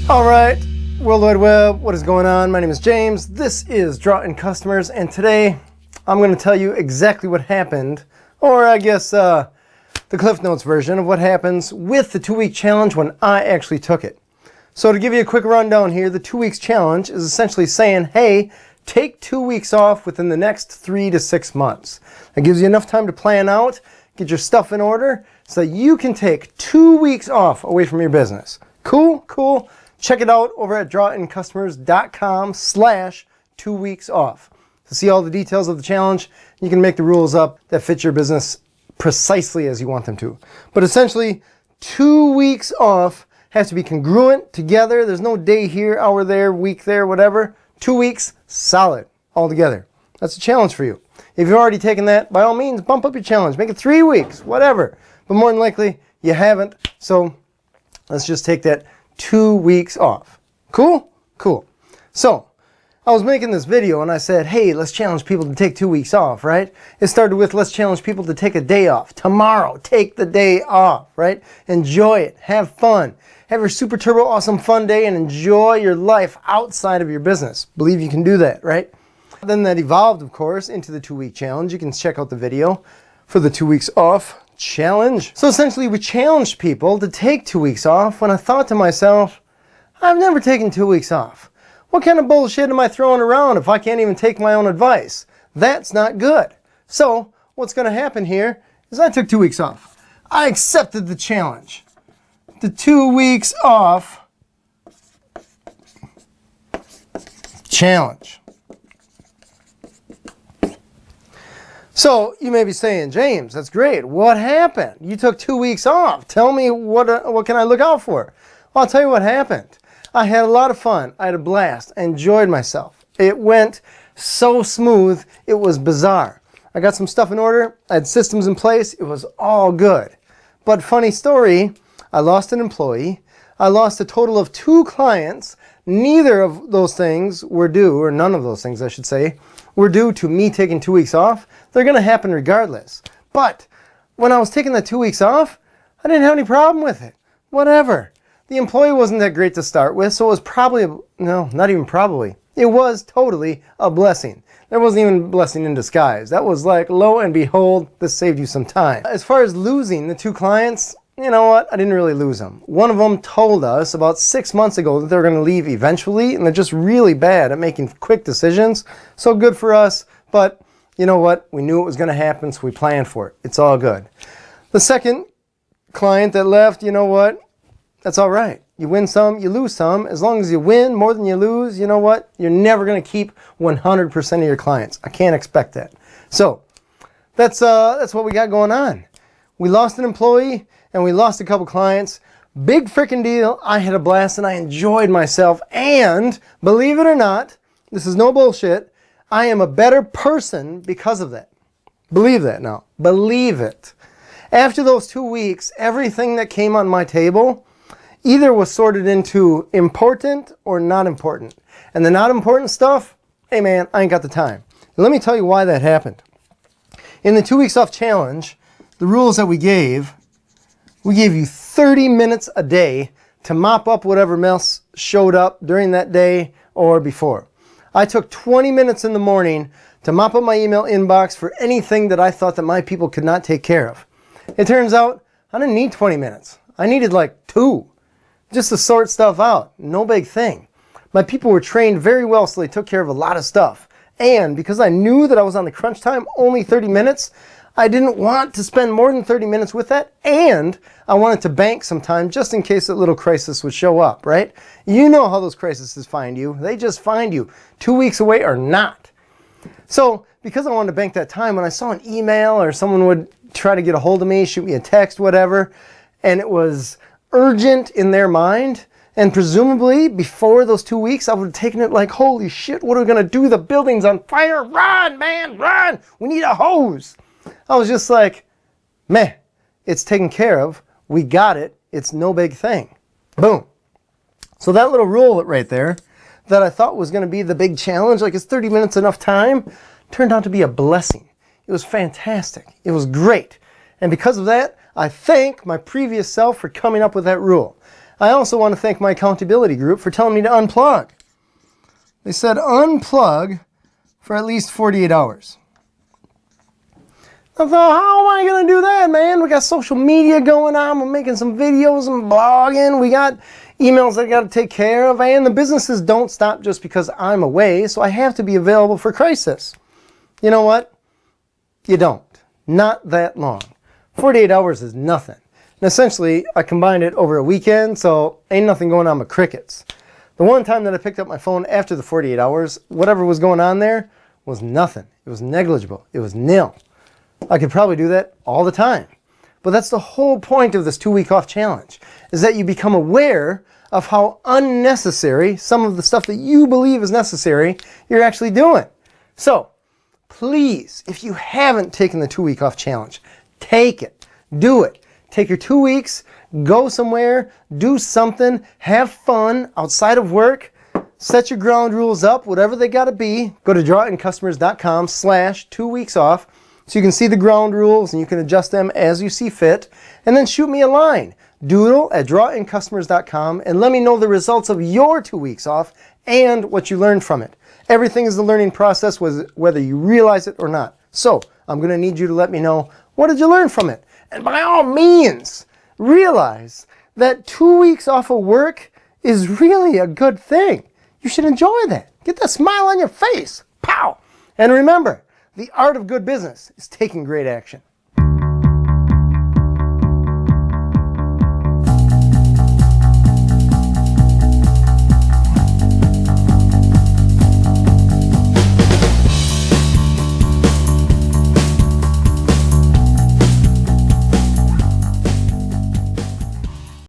All right, World Wide Web, what is going on? My name is James. This is Drawing Customers, and today I'm going to tell you exactly what happened, or I guess the Cliff Notes version of what happens with the 2-week challenge when I actually took it. So to give you a quick rundown here, the 2 weeks challenge is essentially saying, hey, take 2 weeks off within the next 3 to 6 months. That gives you enough time to plan out, get your stuff in order, so that you can take 2 weeks off away from your business. Cool? Cool. Check it out over at drawingcustomers.com/2weeksoff. To see all the details of the challenge, you can make the rules up that fit your business precisely as you want them to. But essentially, 2 weeks off has to be congruent together. There's no day here, hour there, week there, whatever. 2 weeks, solid, all together. That's a challenge for you. If you've already taken that, by all means, bump up your challenge. Make it 3 weeks, whatever. But more than likely, you haven't. So let's just take that 2 weeks off. Cool? Cool. So I was making this video and I said, hey, let's challenge people to take 2 weeks off, right? It started with, let's challenge people to take a day off. Tomorrow, take the day off, right? Enjoy it. Have fun. Have your super turbo awesome fun day and enjoy your life outside of your business. Believe you can do that, right? Then that evolved, of course, into the 2-week challenge. You can check out the video for the 2 weeks off challenge. So essentially we challenged people to take 2 weeks off when I thought to myself, I've never taken 2 weeks off. What kind of bullshit am I throwing around if I can't even take my own advice? That's not good. So what's going to happen here is I took 2 weeks off. I accepted the challenge. The 2 weeks off challenge. So you may be saying, James, that's great. What happened? You took 2 weeks off. Tell me what can I look out for? Well, I'll tell you what happened. I had a lot of fun. I had a blast. I enjoyed myself. It went so smooth. It was bizarre. I got some stuff in order. I had systems in place. It was all good. But funny story, I lost an employee. I lost a total of 2 clients. Neither of those things were due, or none of those things, I should say, were due to me taking 2 weeks off. They're going to happen regardless. But when I was taking that 2 weeks off, I didn't have any problem with it. Whatever. The employee wasn't that great to start with, so it was probably, no, not even probably. It was totally a blessing. There wasn't even a blessing in disguise. That was like, lo and behold, this saved you some time. As far as losing the 2 clients, you know what? I didn't really lose them. One of them told us about 6 months ago that they were going to leave eventually, and they're just really bad at making quick decisions. So good for us, but you know what? We knew it was going to happen, so we planned for it. It's all good. The second client that left, you know what? That's all right. You win some, you lose some. As long as you win more than you lose, you know what? You're never going to keep 100% of your clients. I can't expect that. So that's what we got going on. We lost an employee and we lost a couple clients. Big freaking deal. I had a blast and I enjoyed myself. And believe it or not, this is no bullshit, I am a better person because of that. Believe that now. Believe it. After those 2 weeks, everything that came on my table either was sorted into important or not important. And the not important stuff, hey man, I ain't got the time. And let me tell you why that happened. In the 2 weeks off challenge, the rules that we gave you 30 minutes a day to mop up whatever mess showed up during that day or before. I took 20 minutes in the morning to mop up my email inbox for anything that I thought that my people could not take care of. It turns out I didn't need 20 minutes. I needed like 2 just to sort stuff out. No big thing. My people were trained very well, so they took care of a lot of stuff. And because I knew that I was on the crunch time, only 30 minutes, I didn't want to spend more than 30 minutes with that, and I wanted to bank some time just in case that little crisis would show up, right? You know how those crises find you. They just find you 2 weeks away or not. So because I wanted to bank that time, when I saw an email or someone would try to get a hold of me, shoot me a text, whatever, and it was urgent in their mind, and presumably before those 2 weeks, I would have taken it like, holy shit, what are we going to do? The building's on fire. Run, man, run. We need a hose. I was just like, meh, it's taken care of. We got it. It's no big thing. Boom. So that little rule right there that I thought was going to be the big challenge, like is 30 minutes enough time, turned out to be a blessing. It was fantastic. It was great. And because of that, I thank my previous self for coming up with that rule. I also want to thank my accountability group for telling me to unplug. They said unplug for at least 48 hours. I thought, how am I going to do that, man? We got social media going on. We're making some videos and blogging. We got emails that I got to take care of. And the businesses don't stop just because I'm away. So I have to be available for crisis. You know what? You don't. Not that long. 48 hours is nothing. And essentially, I combined it over a weekend. So ain't nothing going on but crickets. The one time that I picked up my phone after the 48 hours, whatever was going on there was nothing. It was negligible. It was nil. I could probably do that all the time. But that's the whole point of this 2-week off challenge, is that you become aware of how unnecessary some of the stuff that you believe is necessary you're actually doing. So, please, if you haven't taken the 2-week off challenge, take it. Do it. Take your 2 weeks, go somewhere, do something, have fun outside of work, set your ground rules up, whatever they got to be. Go to drawitincustomers.com/2weeksoff. So you can see the ground rules and you can adjust them as you see fit. And then shoot me a line, doodle@drawitincustomers.com, and let me know the results of your 2 weeks off and what you learned from it. Everything is the learning process, whether you realize it or not. So I'm going to need you to let me know, what did you learn from it? And by all means, realize that 2 weeks off of work is really a good thing. You should enjoy that. Get that smile on your face. Pow! And remember, the art of good business is taking great action.